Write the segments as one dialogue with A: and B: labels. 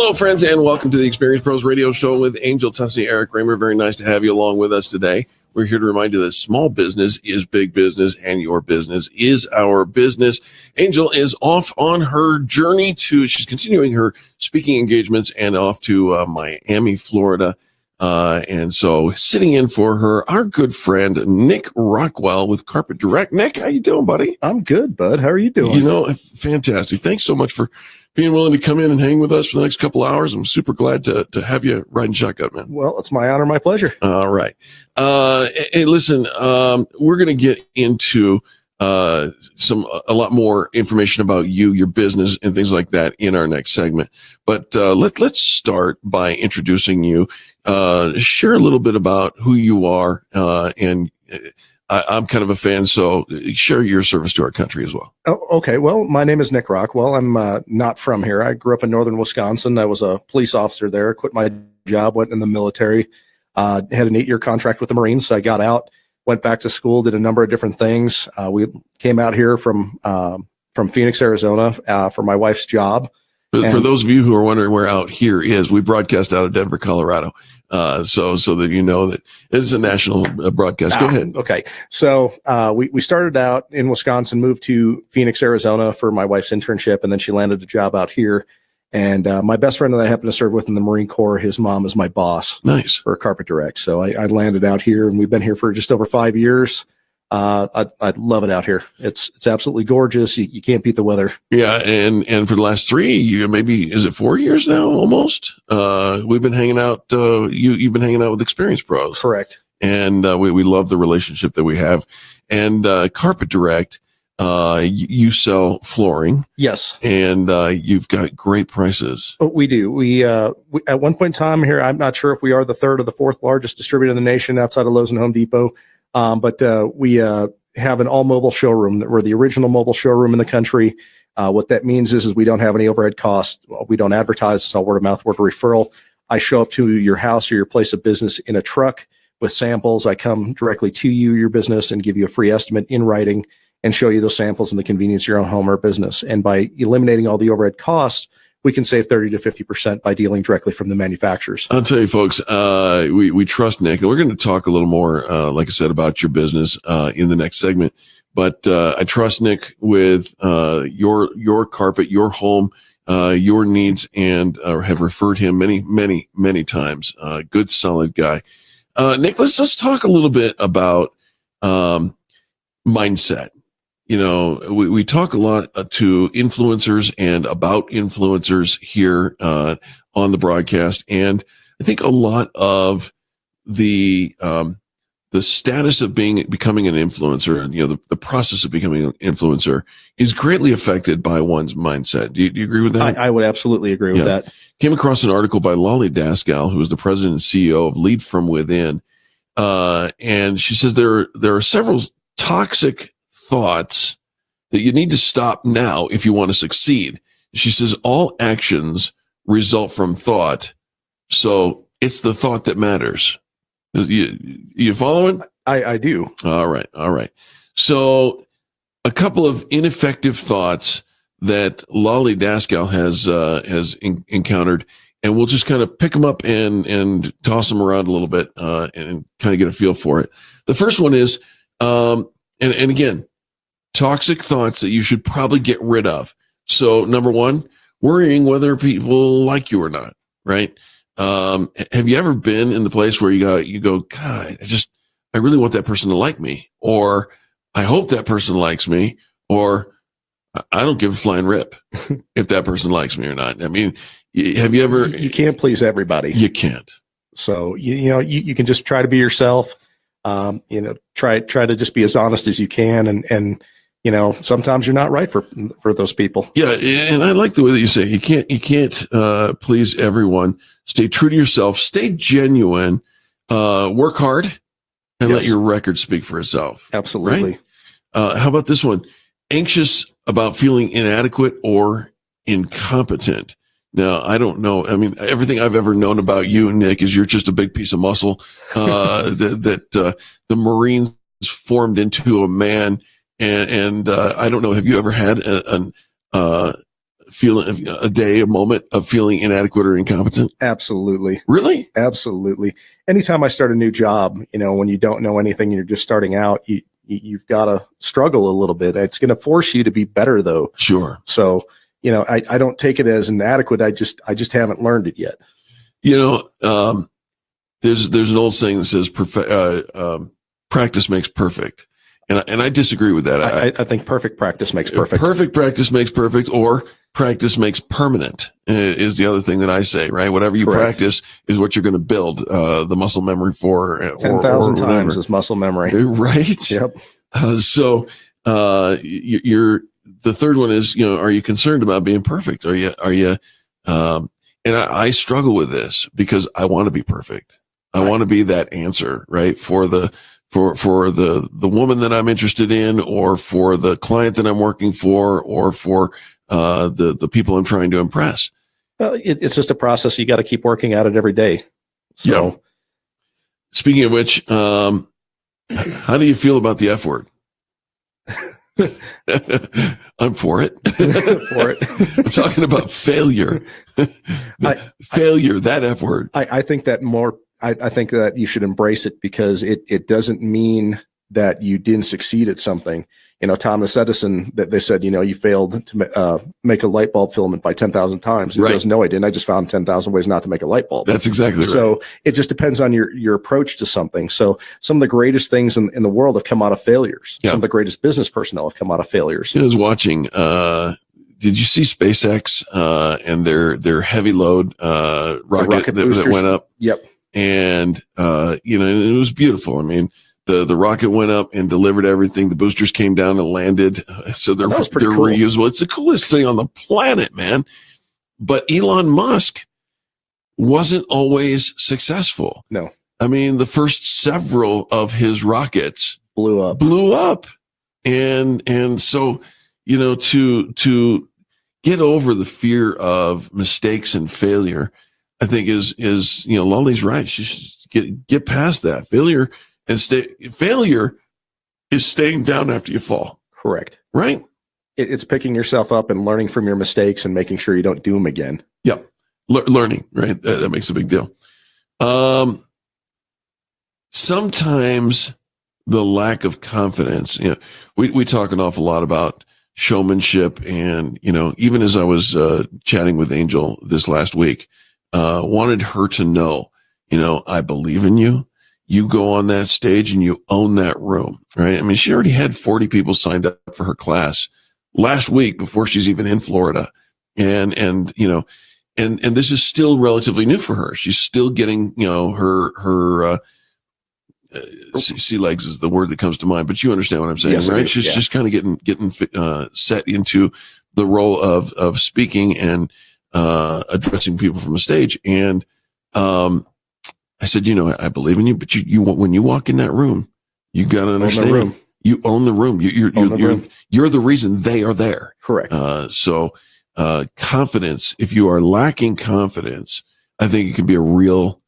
A: Hello, friends, and welcome to the Experience Pros Radio Show with Angel Tussey, Eric Raymer. Very nice to have you along with us today. We're here to remind you that small business is big business, and your business is our business. Angel is off on her journey she's continuing her speaking engagements and off to Miami, Florida. And so sitting in for her, our good friend, Nick Rockwell with Carpet Direct. Nick, how you doing, buddy?
B: I'm good, bud. How are you doing?
A: Fantastic. Thanks so much for being willing to come in and hang with us for the next couple hours. I'm super glad to have you riding shotgun, man.
B: Well, it's my honor, my pleasure.
A: All right. Hey, listen, we're going to get into a lot more information about you, your business, and things like that in our next segment. But let's start by introducing you. Share a little bit about who you are, and I'm kind of a fan, so share your service to our country as well.
B: Oh, okay. Well, my name is Nick Rockwell. I'm not from here. I grew up in northern Wisconsin. I was a police officer there, quit my job, went in the military, had an 8-year contract with the Marines. So I got out, went back to school, did a number of different things. We came out here from Phoenix, Arizona for my wife's job.
A: For those of you who are wondering where out here is, we broadcast out of Denver, Colorado. So that you know that it's a national broadcast. Go ahead.
B: Okay. So, we started out in Wisconsin, moved to Phoenix, Arizona for my wife's internship. And then she landed a job out here. And, my best friend that I happen to serve with in the Marine Corps, his mom is my boss.
A: Nice.
B: For Carpet Direct. So I landed out here and we've been here for just over 5 years. I love it out here. It's absolutely gorgeous. You can't beat the weather.
A: Yeah. And for the last 3 years, maybe, is it 4 years now? Almost. We've been hanging out, you've been hanging out with Experience Pros.
B: Correct.
A: And, we love the relationship that we have. And, Carpet Direct, you sell flooring.
B: Yes.
A: And, you've got great prices.
B: We do. We at one point in time here, I'm not sure if we are the third or the fourth largest distributor in the nation outside of Lowe's and Home Depot. But we have an all mobile showroom. We're the original mobile showroom in the country. What that means is we don't have any overhead costs. We don't advertise. It's all word of mouth, word of referral. I show up to your house or your place of business in a truck with samples. I come directly to you, your business, and give you a free estimate in writing and show you those samples in the convenience of your own home or business. And by eliminating all the overhead costs, we can save 30 to 50% by dealing directly from the manufacturers.
A: I'll tell you, folks, we trust Nick, and we're going to talk a little more, like I said, about your business in the next segment. But I trust Nick with your carpet, your home, your needs, and have referred him many times. Good, solid guy. Nick, let's talk a little bit about mindset. You know, we talk a lot to influencers and about influencers here on the broadcast, and I think a lot of the status of becoming an influencer, and the process of becoming an influencer is greatly affected by one's mindset. Do you agree with that?
B: I would absolutely agree with that.
A: Came across an article by Lolly Daskal, who is the president and CEO of Lead From Within, and she says there are several toxic thoughts that you need to stop now if you want to succeed. She says all actions result from thought, so it's the thought that matters. You following?
B: I do.
A: All right. So a couple of ineffective thoughts that Lolly Daskal has encountered, and we'll just kind of pick them up and toss them around a little bit and kind of get a feel for it. The first one is, and again, toxic thoughts that you should probably get rid of. So number one, worrying whether people like you or not, right? Have you ever been in the place where you go, God, I really want that person to like me, or I hope that person likes me, or I don't give a flying rip if that person likes me or not. I mean, have you ever?
B: You can't please everybody.
A: You can't. So,
B: you can just try to be yourself. Try to just be as honest as you can. And sometimes you're not right for those people.
A: Yeah. And I like the way that you say, you can't please everyone. Stay true to yourself, stay genuine, work hard, and let your record speak for itself.
B: Absolutely.
A: Right? How about this one? Anxious about feeling inadequate or incompetent. Now, I don't know. I mean, everything I've ever known about you, Nick, is you're just a big piece of muscle that the Marines formed into a man. And I don't know. Have you ever had feeling a day, a moment of feeling inadequate or incompetent?
B: Absolutely.
A: Really?
B: Absolutely. Anytime I start a new job, when you don't know anything, you're just starting out, you've got to struggle a little bit. It's going to force you to be better, though.
A: Sure.
B: So, I don't take it as inadequate. I just haven't learned it yet.
A: There's an old saying that says practice makes perfect. And I disagree with that.
B: I think perfect practice makes perfect.
A: Perfect practice makes perfect, or practice makes permanent is the other thing that I say, right? Whatever you practice is what you're going to build the muscle memory for.
B: 10,000 times is muscle memory.
A: Right?
B: Yep.
A: So the third one is, are you concerned about being perfect? Are you, and I struggle with this because I want to be perfect. I want to be that answer, right? For the woman that I'm interested in, or for the client that I'm working for, or for the people I'm trying to impress.
B: Well, it's just a process. You got to keep working at it every day. So,
A: yeah. Speaking of which, how do you feel about the F word? I'm for it. I'm talking about failure. Failure, that F word.
B: I think that more. I think that you should embrace it, because it doesn't mean that you didn't succeed at something. Thomas Edison, that they said, you failed to make a light bulb filament by 10,000 times. He goes, no, I didn't. I just found 10,000 ways not to make a light bulb.
A: That's exactly right.
B: So it just depends on your approach to something. So some of the greatest things in the world have come out of failures. Yeah. Some of the greatest business personnel have come out of failures.
A: I was watching, did you see SpaceX and their heavy load rocket that went up?
B: Yep.
A: And, it was beautiful. I mean, the rocket went up and delivered everything. The boosters came down and landed. So they're cool. Reusable. It's the coolest thing on the planet, man. But Elon Musk wasn't always successful.
B: No.
A: I mean, the first several of his rockets
B: blew up.
A: And so, to get over the fear of mistakes and failure, I think is Lolly's right. She should get past that. Failure is staying down after you fall.
B: Correct.
A: Right?
B: It's picking yourself up and learning from your mistakes and making sure you don't do them again.
A: Yeah. Learning, right? That makes a big deal. Sometimes the lack of confidence, we talk an awful lot about showmanship, and, even as I was chatting with Angel this last week, wanted her to know, I believe in you. You go on that stage and you own that room, right? I mean, she already had 40 people signed up for her class last week before she's even in Florida. And this is still relatively new for her. She's still getting, her sea legs is the word that comes to mind, but you understand what I'm saying, yes, right? She's just kind of getting set into the role of speaking and addressing people from a stage. And I said, I believe in you, but you when you walk in that room, you got to understand you own the room. You're the reason they are there.
B: Correct.
A: So confidence, if you are lacking confidence, I think it can be a real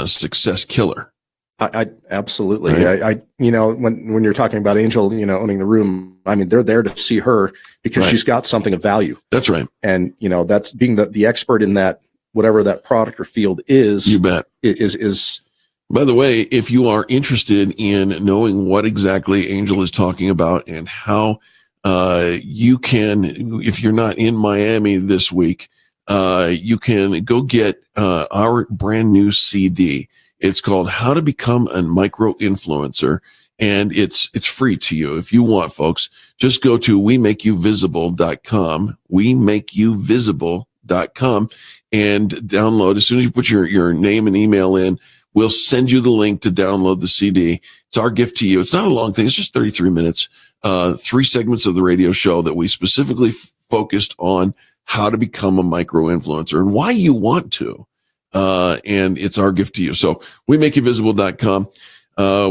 A: success killer.
B: I absolutely.
A: Right?
B: When you're talking about Angel, owning the room, I mean, they're there to see her because she's got something of value.
A: That's right.
B: And, that's being the expert in that, whatever that product or field is.
A: You bet.
B: Is.
A: By the way, if you are interested in knowing what exactly Angel is talking about and how you can, if you're not in Miami this week, you can go get our brand new CD. It's called How to Become a Micro Influencer, and it's free to you. If you want, folks, just go to WeMakeYouVisible.com, WeMakeYouVisible.com, and download. As soon as you put your name and email in, we'll send you the link to download the CD. It's our gift to you. It's not a long thing. It's just 33 minutes, 3 segments of the radio show that we specifically focused on how to become a micro influencer and why you want to. And it's our gift to you. So WeMakeYouVisible.com.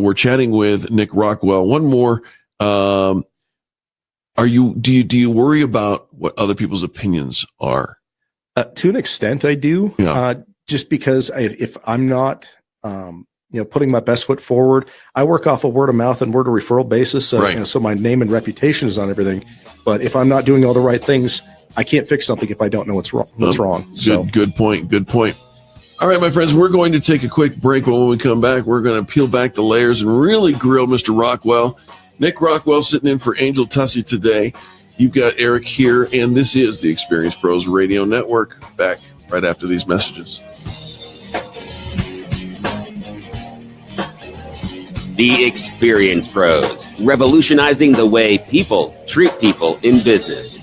A: We're chatting with Nick Rockwell. One more. Do you worry about what other people's opinions are?
B: To an extent, I do.
A: Yeah.
B: Just because if I'm not, putting my best foot forward, I work off a word of mouth and word of referral basis. So my name and reputation is on everything. But if I'm not doing all the right things, I can't fix something if I don't know what's wrong. So
A: Good point. All right, my friends, we're going to take a quick break, but when we come back, we're going to peel back the layers and really grill Mr. Rockwell. Nick Rockwell sitting in for Angel Tussey today. You've got Eric here, and this is the Experience Pros Radio Network. Back right after these messages.
C: The Experience Pros, revolutionizing the way people treat people in business.